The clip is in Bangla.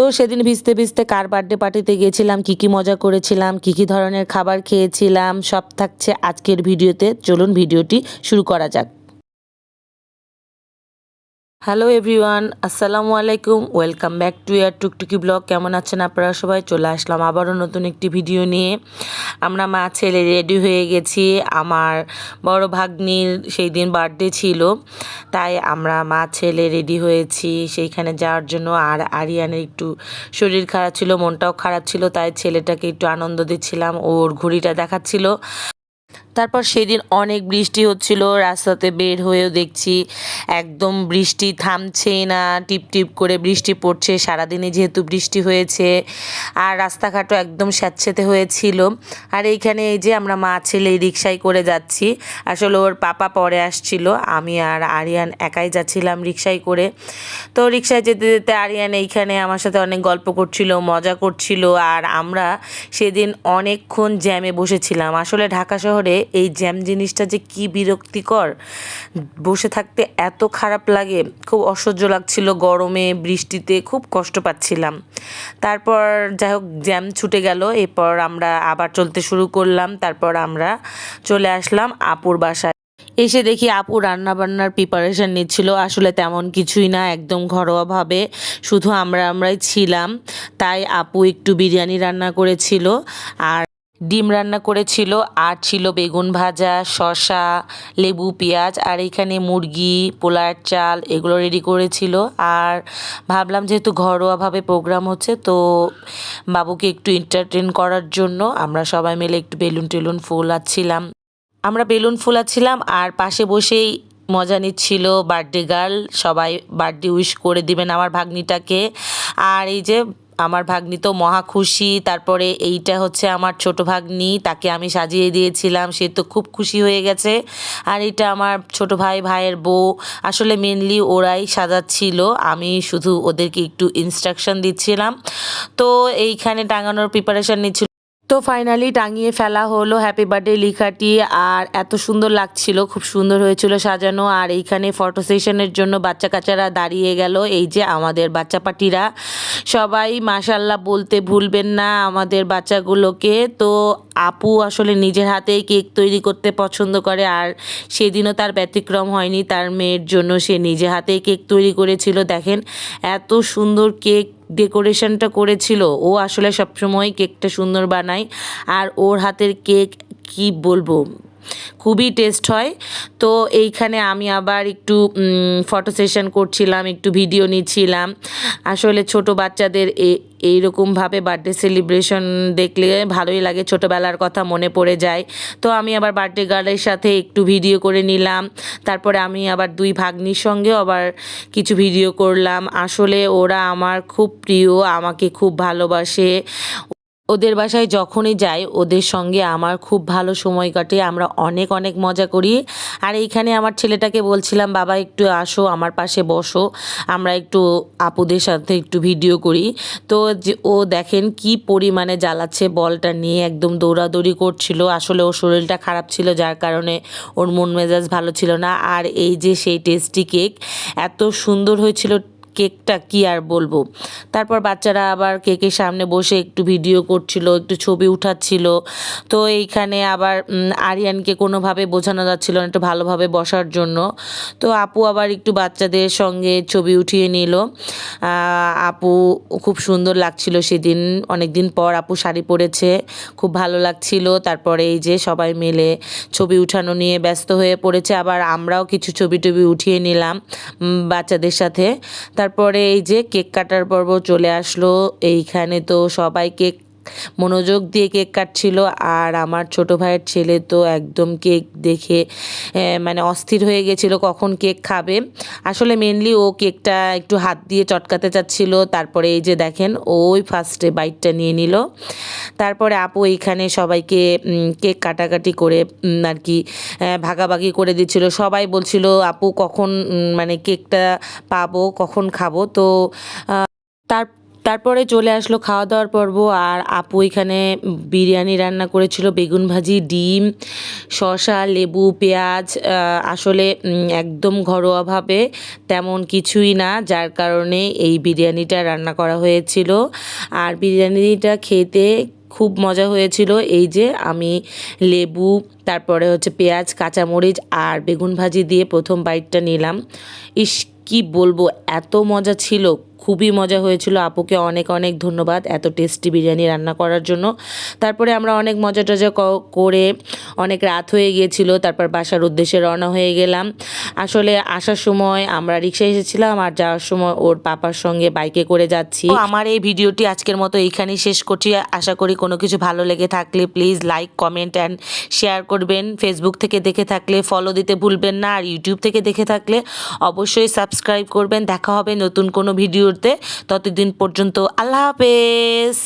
তো সেদিন ভিজতে ভিজতে কার বার্থডে পার্টিতে গিয়েছিলাম, কি কি মজা করেছিলাম, কি কি ধরনের খাবার খেয়েছিলাম, সব থাকছে আজকের ভিডিওতে। চলুন ভিডিওটি শুরু করা যাক। হ্যালো এভরিওয়ান, আসসালামু আলাইকুম, welcome back to year Tuktuki blog. কেমন আছেন আপনারা সবাই? চলে আসলাম আবারও নতুন একটি ভিডিও নিয়ে। আমরা মা ছেলে রেডি হয়ে গেছি। আমার বড় ভাগ্নির সেই দিন বার্থডে ছিল, তাই আমরা মা ছেলে রেডি হয়েছি সেইখানে যাওয়ার জন্য। আর আরিয়ানের একটু শরীর খারাপ ছিল, মনটাও খারাপ ছিল, তাই ছেলেটাকে একটু আনন্দ দিচ্ছিলাম, ওর ঘুড়িটা দেখাচ্ছিল। তারপর সেদিন অনেক বৃষ্টি হচ্ছিল, রাস্তাতে বের হয়েও দেখছি একদম বৃষ্টি থামছেই না, টিপ টিপ করে বৃষ্টি পড়ছে। সারাদিনে যেহেতু বৃষ্টি হয়েছে আর রাস্তাঘাটও একদম স্যাঁতসেঁতে হয়েছিল। আর এইখানে এই যে আমরা মা ছেলে রিক্সায় করে যাচ্ছি। আসলে ওর পাপা পরে আসছিল, আমি আর আরিয়ান একাই যাচ্ছিলাম রিক্সায় করে। তো রিক্সায় যেতে যেতে আরিয়ান এইখানে আমার সাথে অনেক গল্প করছিল, মজা করছিল। আর আমরা সেদিন অনেকক্ষণ জ্যামে বসেছিলাম। আসলে ঢাকা শহরে এই জ্যাম জিনিসটা যে কি বিরক্তিকর, বসে থাকতে এত খারাপ লাগে, খুব অসহ্য লাগছিল। গরমে বৃষ্টিতে খুব কষ্ট পাচ্ছিলাম। তারপর যাই হোক জ্যাম ছুটে গেল, এরপর আমরা আবার চলতে শুরু করলাম। তারপর আমরা চলে আসলাম আপুর বাসায়। এসে দেখি আপু রান্নাবান্নার প্রিপারেশন নিচ্ছিল। আসলে তেমন কিছুই না, একদম ঘরোয়াভাবে শুধু আমরাই ছিলাম। তাই আপু একটু বিরিয়ানি রান্না করেছিল, আর ডিম রান্না করেছিল, আর ছিল বেগুন ভাজা, শসা, লেবু, পেঁয়াজ, আর এখানে মুরগি, পোলার চাল এগুলো রেডি করেছিল। আর ভাবলাম যেহেতু ঘরোয়াভাবে প্রোগ্রাম হচ্ছে, তো বাবুকে একটু এন্টারটেন করার জন্য আমরা সবাই মিলে একটু বেলুন টেলুন ফুলাচ্ছিলাম। আমরা বেলুন ফুলাচ্ছিলাম আর পাশে বসেই মজা নিচ্ছিল বার্থডে গার্ল। সবাই বার্থডে উইশ করে দিবেন আমার ভাগ্নিটাকে। আর এই যে আমার ভাগ্নি তো মহা খুশি। তারপরে এইটা হচ্ছে আমার ছোট ভাগ্নি, তাকে আমি সাজিয়ে দিয়েছিলাম, সে তো খুব খুশি হয়ে গেছে। আর এটা আমার ছোট ভাই, ভাইয়ের বউ। আসলে মেনলি ওরাই সাজাচ্ছিল, আমি শুধু ওদেরকে একটু ইনস্ট্রাকশন দিচ্ছিলাম। তো এইখানে টাঙানোর প্রিপারেশন নিচ্ছিল। তো ফাইনালি টাঙিয়ে ফেলা হলো হ্যাপি বার্থডে লেখাটি। আর এত সুন্দর লাগছিল, খুব সুন্দর হয়েছিল সাজানো। আর এইখানে ফটো সেশনের জন্য বাচ্চা কাচ্চারা দাঁড়িয়ে গেল। এই যে আমাদের বাচ্চা পাটিরা, সবাই মাশাল্লাহ বলতে ভুলবেন না আমাদের বাচ্চাগুলোকে। তো আপু আসলে নিজের হাতেই কেক তৈরি করতে পছন্দ করে, আর সেদিনও তার ব্যতিক্রম হয়নি। তার মেয়ের জন্য সে নিজে হাতেই কেক তৈরি করেছিল। দেখেন এত সুন্দর কেক ডেকোরেশনটা করেছিল। ও আসলে সবসময় কেকটা সুন্দর বানায়, আর ওর হাতের কেক কি বলবো, খুবই টেস্ট হয়। তো এইখানে আমি আবার একটু ফটো সেশন করছিলাম, একটু ভিডিও নিচ্ছিলাম। আসলে ছোট বাচ্চাদের এইরকমভাবে বার্থডে সেলিব্রেশন দেখলে ভালোই লাগে, ছোটোবেলার কথা মনে পড়ে যায়। তো আমি আবার বার্থডে গার্লের সাথে একটু ভিডিও করে নিলাম। তারপরে আমি আবার দুই ভাগ্নির সঙ্গেও আবার কিছু ভিডিও করলাম। আসলে ওরা আমার খুব প্রিয়, আমাকে খুব ভালোবাসে। ওদের বাসায় যখনই যাই ওদের সঙ্গে আমার খুব ভালো সময় কাটে, আমরা অনেক অনেক মজা করি। আর এইখানে আমার ছেলেটাকে বলছিলাম, বাবা একটু আসো আমার পাশে বসো, আমরা একটু আপুদের সাথে একটু ভিডিও করি। তো যে ও দেখেন কি পরিমাণে জ্বালাচ্ছে, বলটা নিয়ে একদম দৌড়াদৌড়ি করছিল। আসলে ওর শরীরটা খারাপ ছিল, যার কারণে ওর মন মেজাজ ভালো ছিল না। আর এই যে সেই টেস্টি কেক, এত সুন্দর হয়েছিল কেকটা, কি আর বলবো। তারপর বাচ্চারা আবার কেকের সামনে বসে একটু ভিডিও করছিল, একটু ছবি উঠাচ্ছিল। তো এইখানে আবার আরিয়ানকে কোনোভাবে বোঝানো যাচ্ছিল না একটু ভালোভাবে বসার জন্য। তো আপু আবার একটু বাচ্চাদের সঙ্গে ছবি উঠিয়ে নিল। আপু খুব সুন্দর লাগছিল সেদিন, অনেক দিন পর আপু শাড়ি পরেছে, খুব ভালো লাগছিল। তারপরে এই যে সবাই মিলে ছবি উঠানো নিয়ে ব্যস্ত হয়ে পড়েছে। আবার আমরাও কিছু ছবি টবি উঠিয়ে নিলাম বাচ্চাদের সাথে। তারপরে এই যে কেক কাটার পর্ব চলে আসলো। এইখানে তো সবাই কেক মনোযোগ দিয়ে কেক কাটছিল। আর আমার ছোট ভাইয়ের ছেলে তো একদম কেক দেখে মানে অস্থির হয়ে গেছিলো কখন কেক খাবে। আসলে মেনলি ও কেকটা একটু হাত দিয়ে চটকাতে চাচ্ছিল। তারপরে এই যে দেখেন ওই ফার্স্টে বাইটটা নিয়ে নিল। তারপরে আপু এইখানে সবাইকে কেক কাটাকাটি করে আর কি ভাগাভাগি করে দিচ্ছিল। সবাই বলছিল আপু কখন মানে কেকটা পাবো, কখন খাবো। তো তার তারপরে চলে আসলো খাওয়া দাওয়ার পর্ব। আর আপু এখানে বিরিয়ানি রান্না করেছিল, বেগুন ভাজি, ডিম, শসা, লেবু, পেঁয়াজ। আসলে একদম ঘরোয়াভাবে, তেমন কিছুই না, যার কারণে এই বিরিয়ানিটা রান্না করা হয়েছিল। আর বিরিয়ানিটা খেতে খুব মজা হয়েছিল। এই যে আমি লেবু, তারপরে হচ্ছে পেঁয়াজ, কাঁচামরিচ আর বেগুন ভাজি দিয়ে প্রথম বাইটটা নিলাম। ইস, কি বলবো, এত মজা ছিল, খুবই মজা হয়েছিল। আপুকে অনেক অনেক ধন্যবাদ এত টেস্টি বিরিয়ানি রান্না করার জন্য। তারপরে আমরা অনেক মজা টজা করে অনেক রাত হয়ে গিয়েছিল, তারপর বাসার উদ্দেশ্যে রওনা হয়ে গেলাম। আসলে আসার সময় আমরা রিক্সায় এসেছিলাম, আর যাওয়ার সময় ওর পাপার সঙ্গে বাইকে করে যাচ্ছি। তো আমার এই ভিডিওটি আজকের মতো এইখানেই শেষ করছি। আশা করি কোনো কিছু ভালো লেগে থাকলে please like, comment and share করবেন। ফেসবুক থেকে দেখে থাকলে ফলো দিতে ভুলবেন না, আর ইউটিউব থেকে দেখে থাকলে অবশ্যই সাবস্ক্রাইব করবেন। দেখা হবে নতুন কোনো ভিডিওতে। ততদিন পর্যন্ত আল্লাহ হাফেজ।